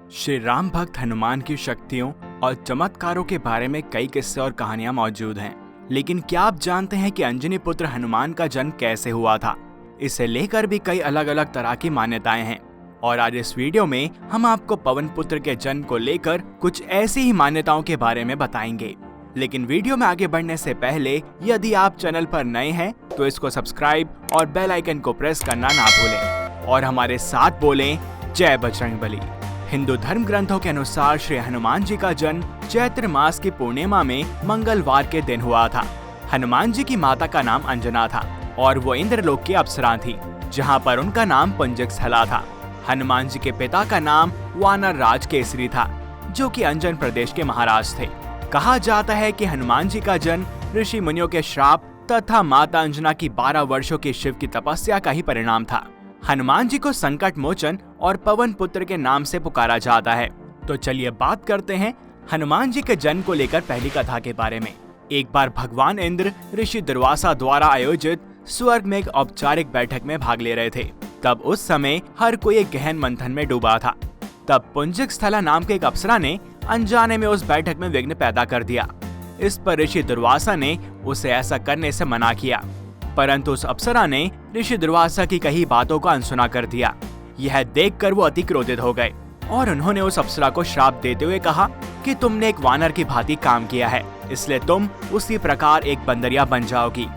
श्री राम भक्त हनुमान की शक्तियों और चमत्कारों के बारे में कई किस्से और कहानियां मौजूद हैं। लेकिन क्या आप जानते हैं कि अंजनी पुत्र हनुमान का जन्म कैसे हुआ था? इसे लेकर भी कई अलग अलग तरह की मान्यताएं हैं और आज इस वीडियो में हम आपको पवन पुत्र के जन्म को लेकर कुछ ऐसी ही मान्यताओं के बारे में बताएंगे। लेकिन वीडियो में आगे बढ़ने से पहले यदि आप चैनल पर नए हैं तो इसको सब्सक्राइब और बेल आइकन को प्रेस करना ना भूलें और हमारे साथ बोलें जय बजरंगबली। हिंदू धर्म ग्रंथों के अनुसार श्री हनुमान जी का जन्म चैत्र मास की पूर्णिमा में मंगलवार के दिन हुआ था। हनुमान जी की माता का नाम अंजना था और वो इंद्रलोक की अप्सरा थी, जहाँ पर उनका नाम पुंजकस्थला था। हनुमान जी के पिता का नाम वानर राज केसरी था, जो कि अंजन प्रदेश के महाराज थे। कहा जाता है कि हनुमान जी का जन्म ऋषि मुनियों के श्राप तथा माता अंजना की 12 वर्षों की शिव की तपस्या का ही परिणाम था। हनुमान जी को संकट मोचन और पवन पुत्र के नाम से पुकारा जाता है। तो चलिए बात करते हैं हनुमान जी के जन्म को लेकर पहली कथा के बारे में। एक बार भगवान इंद्र ऋषि दुर्वासा द्वारा आयोजित स्वर्ग में एक औपचारिक बैठक में भाग ले रहे थे। तब उस समय हर कोई एक गहन मंथन में डूबा था। तब पुंजकस्थला नाम के एक अप्सरा ने अनजाने में उस बैठक में विघ्न पैदा कर दिया। इस पर ऋषि दुर्वासा ने उसे ऐसा करने से मना किया, परंतु उस अप्सरा ने ऋषि दुर्वासा की कही बातों को अनसुना कर दिया। यह देखकर वो अति क्रोधित हो गए और उन्होंने उस अप्सरा को श्राप देते हुए कहा कि तुमने एक वानर की भांति काम किया है, इसलिए तुम उसी प्रकार एक बंदरिया बन जाओगी।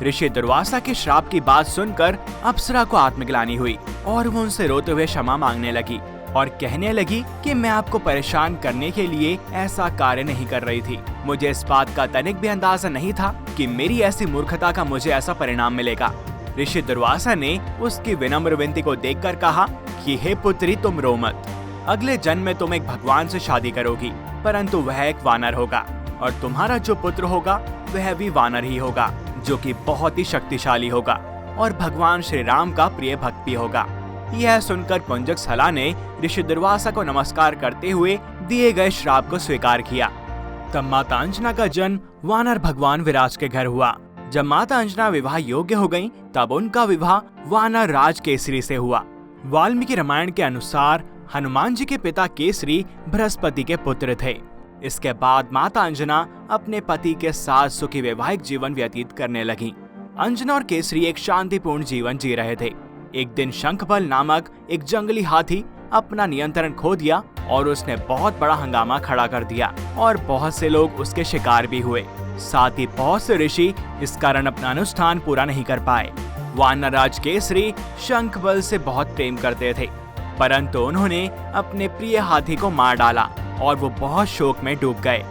ऋषि दुर्वासा के श्राप की बात सुनकर अप्सरा को आत्मग्लानि हुई और वो उनसे रोते हुए क्षमा मांगने लगी और कहने लगी कि मैं आपको परेशान करने के लिए ऐसा कार्य नहीं कर रही थी। मुझे इस बात का तनिक भी अंदाजा नहीं था कि मेरी ऐसी मूर्खता का मुझे ऐसा परिणाम मिलेगा। ऋषि दुर्वासा ने उसकी विनम्र विनती को देखकर कहा कि हे पुत्री, तुम रो मत। अगले जन्म में तुम एक भगवान से शादी करोगी, परंतु वह एक वानर होगा और तुम्हारा जो पुत्र होगा वह भी वानर ही होगा, जो कि बहुत ही शक्तिशाली होगा और भगवान श्री राम का प्रिय भक्त भी होगा। यह सुनकर पुंजकस्थला ने ऋषि दुर्वासा को नमस्कार करते हुए दिए गए श्राप को स्वीकार किया। तब माता अंजना का जन्म वानर भगवान विराज के घर हुआ। जब माता अंजना विवाह योग्य हो गयीं, तब उनका विवाह वानर राज केसरी से हुआ। वाल्मीकि रामायण के अनुसार हनुमान जी के पिता केसरी बृहस्पति के पुत्र थे। इसके बाद माता अंजना अपने पति के साथ सुखी वैवाहिक जीवन व्यतीत करने लगी। अंजना और केसरी एक शांतिपूर्ण जीवन जी रहे थे। एक दिन शंखबल नामक एक जंगली हाथी अपना नियंत्रण खो दिया और उसने बहुत बड़ा हंगामा खड़ा कर दिया और बहुत से लोग उसके शिकार भी हुए। साथ ही बहुत से ऋषि इस कारण अपना अनुष्ठान पूरा नहीं कर पाए। वानरराज केसरी शंखबल से बहुत प्रेम करते थे, परंतु उन्होंने अपने प्रिय हाथी को मार डाला और वो बहुत शोक में डूब गए।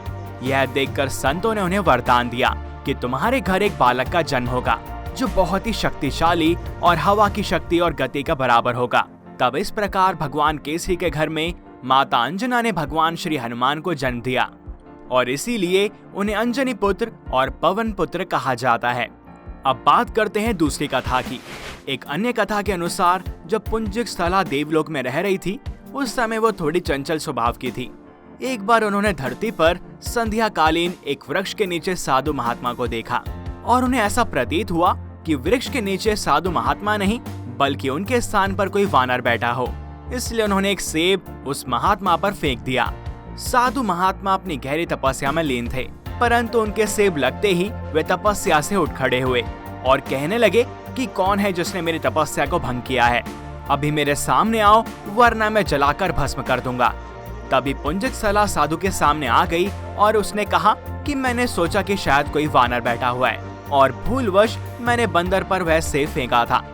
यह देखकर संतों ने उन्हें वरदान दिया कि तुम्हारे घर एक बालक का जन्म होगा, जो बहुत ही शक्तिशाली और हवा की शक्ति और गति का बराबर होगा। तब इस प्रकार भगवान केसरी के घर में माता अंजना ने भगवान श्री हनुमान को जन्म दिया और इसीलिए उन्हें अंजनी पुत्र और पवन पुत्र कहा जाता है। अब बात करते हैं दूसरी कथा की। एक अन्य कथा के अनुसार जब पुंजकस्थला देवलोक में रह रही थी, उस समय वो थोड़ी चंचल स्वभाव की थी। एक बार उन्होंने धरती पर संध्या कालीन एक वृक्ष के नीचे साधु महात्मा को देखा और उन्हें ऐसा प्रतीत हुआ कि वृक्ष के नीचे साधु महात्मा नहीं बल्कि उनके स्थान पर कोई वानर बैठा हो। इसलिए उन्होंने एक सेब उस महात्मा पर फेंक दिया। साधु महात्मा अपनी गहरी तपस्या में लीन थे, परंतु उनके सेब लगते ही वे तपस्या से उठ खड़े हुए और कहने लगे कि कौन है जिसने मेरी तपस्या को भंग किया है? अभी मेरे सामने आओ, वरना मैं जलाकर भस्म कर दूंगा। तभी पुंजकस्थला साधु के सामने आ गई और उसने कहा कि मैंने सोचा कि शायद कोई वानर बैठा हुआ है और भूलवश मैंने बंदर पर वह सेब फेंका था।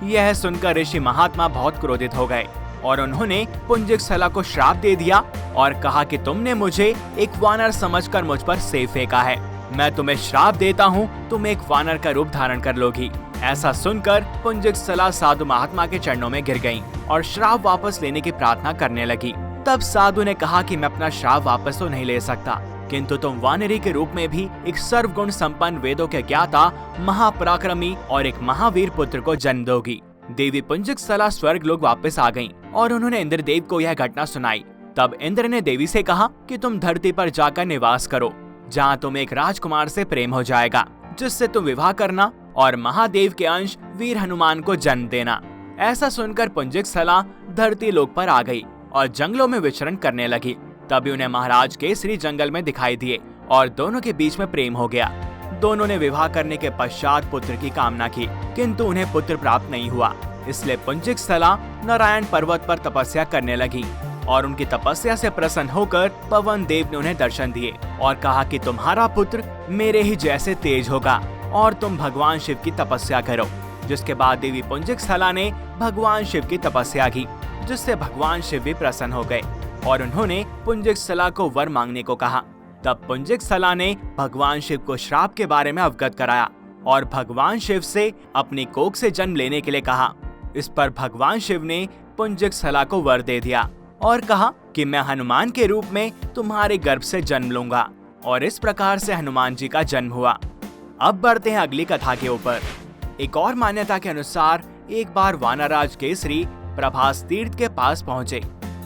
यह सुनकर ऋषि महात्मा बहुत क्रोधित हो गए और उन्होंने पुंजकस्थला को श्राप दे दिया और कहा कि तुमने मुझे एक वानर समझकर मुझ पर सेब फेंका है। मैं तुम्हें श्राप देता हूँ, तुम एक वानर का रूप धारण कर लोगी। ऐसा सुनकर पुंजकस्थला साधु महात्मा के चरणों में गिर गयी और श्राप वापस लेने की प्रार्थना करने लगी। तब साधु ने कहा कि मैं अपना श्राप वापस तो नहीं ले सकता, किंतु तुम वानरी के रूप में भी एक सर्वगुण संपन्न वेदों के ज्ञाता, महापराक्रमी और एक महावीर पुत्र को जन्म दोगी। देवी पुंजकस्थला स्वर्ग लोक वापस आ गईं और उन्होंने इंद्रदेव को यह घटना सुनाई। तब इंद्र ने देवी से कहा कि तुम धरती पर जाकर निवास करो, जहाँ तुम्हें एक राजकुमार से प्रेम हो जाएगा, जिससे तुम विवाह करना और महादेव के अंश वीर हनुमान को जन्म देना। ऐसा सुनकर पुंजकस्थला धरती लोक पर आ गई और जंगलों में विचरण करने लगी। तभी उन्हें महाराज केसरी जंगल में दिखाई दिए और दोनों के बीच में प्रेम हो गया। दोनों ने विवाह करने के पश्चात पुत्र की कामना की, किंतु उन्हें पुत्र प्राप्त नहीं हुआ। इसलिए पुंजिक स्थला नारायण पर्वत पर तपस्या करने लगी और उनकी तपस्या से प्रसन्न होकर पवन देव ने उन्हें दर्शन दिए और कहा कि तुम्हारा पुत्र मेरे ही जैसे तेज होगा और तुम भगवान शिव की तपस्या करो। जिसके बाद देवी पुंजिक स्थला ने भगवान शिव की तपस्या की, जिससे भगवान शिव भी प्रसन्न हो गए और उन्होंने पुंजिक स्थला को वर मांगने को कहा। तब पुंजिक स्थला ने भगवान शिव को श्राप के बारे में अवगत कराया और भगवान शिव से अपनी कोख से जन्म लेने के लिए कहा। इस पर भगवान शिव ने पुंजिक स्थला को वर दे दिया और कहा कि मैं हनुमान के रूप में तुम्हारे गर्भ से जन्म लूंगा। और इस प्रकार से हनुमान जी का जन्म हुआ। अब बढ़ते हैं अगली कथा के ऊपर। एक और मान्यता के अनुसार एक बार वानरराज केसरी प्रभास तीर्थ के पास पहुंचे।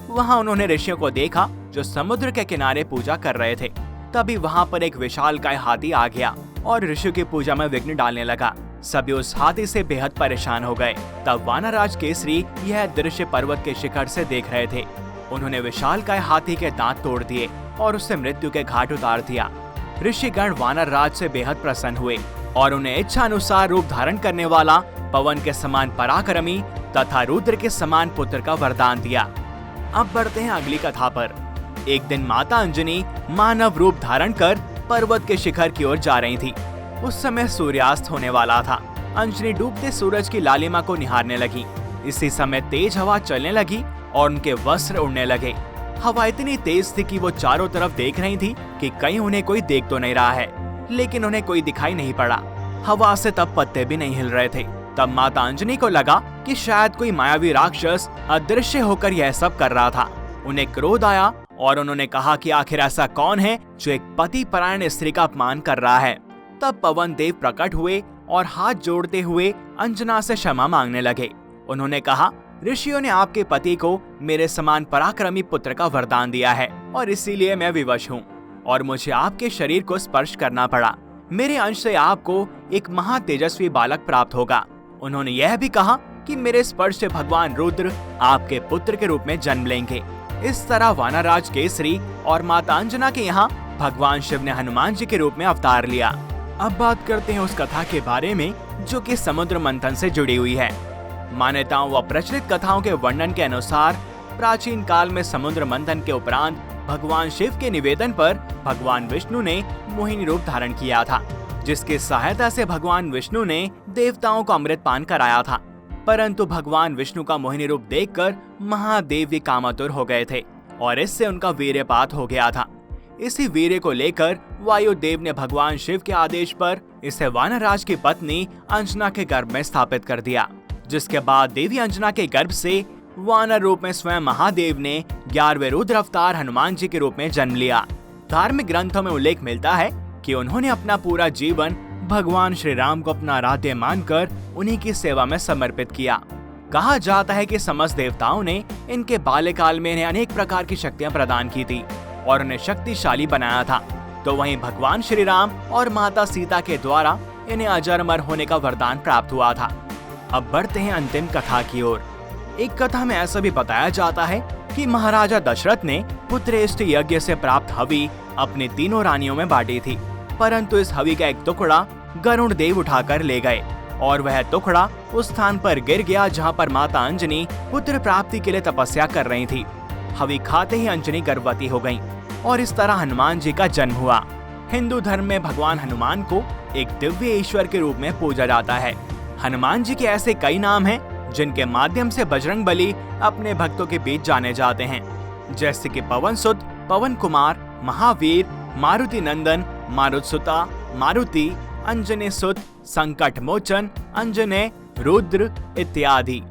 वहां उन्होंने ऋषियों को देखा जो समुद्र के किनारे पूजा कर रहे थे। तभी वहां पर एक विशालकाय हाथी आ गया और ऋषियों की पूजा में विघ्न डालने लगा। सभी उस हाथी से बेहद परेशान हो गए। तब वानरराज केसरी यह दृश्य पर्वत के शिखर से देख रहे थे। उन्होंने विशालकाय हाथी के दांत तोड़ दिए और उसे मृत्यु के घाट उतार दिया। ऋषिगण वानरराज से बेहद प्रसन्न हुए और उन्हें इच्छा अनुसार रूप धारण करने वाला पवन के समान पराक्रमी तथा रुद्र के समान पुत्र का वरदान दिया। अब बढ़ते हैं अगली कथा पर। एक दिन माता अंजनी मानव रूप धारण कर पर्वत के शिखर की ओर जा रही थी। उस समय सूर्यास्त होने वाला था। अंजनी डूबते सूरज की लालिमा को निहारने लगी। इसी समय तेज हवा चलने लगी और उनके वस्त्र उड़ने लगे। हवा इतनी तेज थी कि वो चारों तरफ देख रही थी कि कहीं उन्हें कोई देख तो नहीं रहा है, लेकिन उन्हें कोई दिखाई नहीं पड़ा। हवा से तब पत्ते भी नहीं हिल रहे थे। तब माता अंजनी को लगा कि शायद कोई मायावी राक्षस अदृश्य होकर यह सब कर रहा था। उन्हें क्रोध आया और उन्होंने कहा कि आखिर ऐसा कौन है जो एक पति परायण स्त्री का अपमान कर रहा है। तब पवन देव प्रकट हुए और हाथ जोड़ते हुए अंजना से क्षमा मांगने लगे। उन्होंने कहा, ऋषियों ने आपके पति को मेरे समान पराक्रमी पुत्र का वरदान दिया है और इसीलिए मैं विवश हूँ और मुझे आपके शरीर को स्पर्श करना पड़ा। मेरे अंश से आपको एक महातेजस्वी बालक प्राप्त होगा। उन्होंने यह भी कहा कि मेरे स्पर्श से भगवान रुद्र आपके पुत्र के रूप में जन्म लेंगे। इस तरह वानरराज केसरी और माता अंजना के यहाँ भगवान शिव ने हनुमान जी के रूप में अवतार लिया। अब बात करते हैं उस कथा के बारे में जो कि समुद्र मंथन से जुड़ी हुई है। मान्यताओं व प्रचलित कथाओं के वर्णन के अनुसार प्राचीन काल में समुद्र मंथन के उपरांत भगवान शिव के निवेदन पर भगवान विष्णु ने मोहिनी रूप धारण किया था, जिसकी सहायता से भगवान विष्णु ने देवताओं को अमृत पान कराया था। परंतु भगवान विष्णु का मोहिनी रूप देखकर महादेव भी कामातुर हो गए थे और इससे उनका वीर्यपात हो गया था। इसी वीर्य को लेकर वायुदेव ने भगवान शिव के आदेश पर इसे वानरराज की पत्नी अंजना के गर्भ में स्थापित कर दिया, जिसके बाद देवी अंजना के गर्भ से वानर रूप में स्वयं महादेव ने 11वें रुद्र अवतार हनुमान जी के रूप में जन्म लिया। धार्मिक ग्रंथों में उल्लेख मिलता है कि उन्होंने अपना पूरा जीवन भगवान श्री राम को अपना आराध्य मानकर उन्हीं की सेवा में समर्पित किया। कहा जाता है कि समस्त देवताओं ने इनके बाल्यकाल में इन्हें अनेक प्रकार की शक्तियां प्रदान की थी और उन्हें शक्तिशाली बनाया था। तो वहीं भगवान श्री राम और माता सीता के द्वारा इन्हें अजर अमर होने का वरदान प्राप्त हुआ था। अब बढ़ते हैं अंतिम कथा की ओर। एक कथा में ऐसा भी बताया जाता है कि महाराजा दशरथ ने पुत्रेष्टि यज्ञ से प्राप्त हवि अपनी तीनों रानियों में बांटी थी, परंतु इस हवि का एक टुकड़ा गरुड़ देव उठाकर ले गए और वह टुकड़ा उस स्थान पर गिर गया जहां पर माता अंजनी पुत्र प्राप्ति के लिए तपस्या कर रही थी। हवि खाते ही अंजनी गर्भवती हो गईं और इस तरह हनुमान जी का जन्म हुआ। हिंदू धर्म में भगवान हनुमान को एक दिव्य ईश्वर के रूप में पूजा जाता है। हनुमान जी के ऐसे कई नाम हैं जिनके माध्यम से बजरंगबली अपने भक्तों के बीच जाने जाते हैं, जैसे कि पवन सुत, पवन कुमार, महावीर, मारुति नंदन, मारुतसुता, मारुति, अंजने सुत, संकट मोचन, अंजने, रुद्र इत्यादि।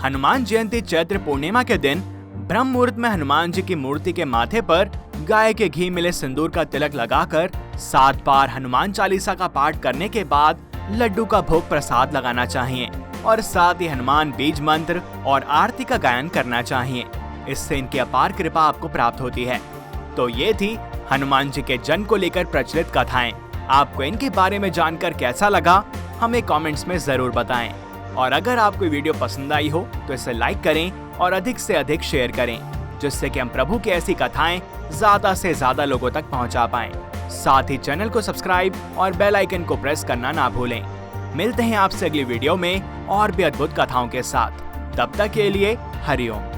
हनुमान जयंती चैत्र पूर्णिमा के दिन ब्रह्म मुहूर्त में हनुमान जी की मूर्ति के माथे पर गाय के घी मिले सिंदूर का तिलक लगाकर 7 बार हनुमान चालीसा का पाठ करने के बाद लड्डू का भोग प्रसाद लगाना चाहिए और साथ ही हनुमान बीज मंत्र और आरती का गायन करना चाहिए। इससे इनकी अपार कृपा आपको प्राप्त होती है। तो ये थी हनुमान जी के जन्म को लेकर प्रचलित कथाएं। आपको इनके बारे में जानकर कैसा लगा हमें कमेंट्स में जरूर बताएं और अगर आपको वीडियो पसंद आई हो तो इसे लाइक करें और अधिक से अधिक शेयर करें। जिससे कि हम प्रभु की ऐसी कथाएं ज्यादा से ज्यादा लोगों तक पहुंचा पाएं। साथ ही चैनल को सब्सक्राइब और बेल आइकन को प्रेस करना ना भूलें। मिलते हैं आपसे अगली वीडियो में और भी अद्भुत कथाओं के साथ। तब तक के लिए हरि ओम।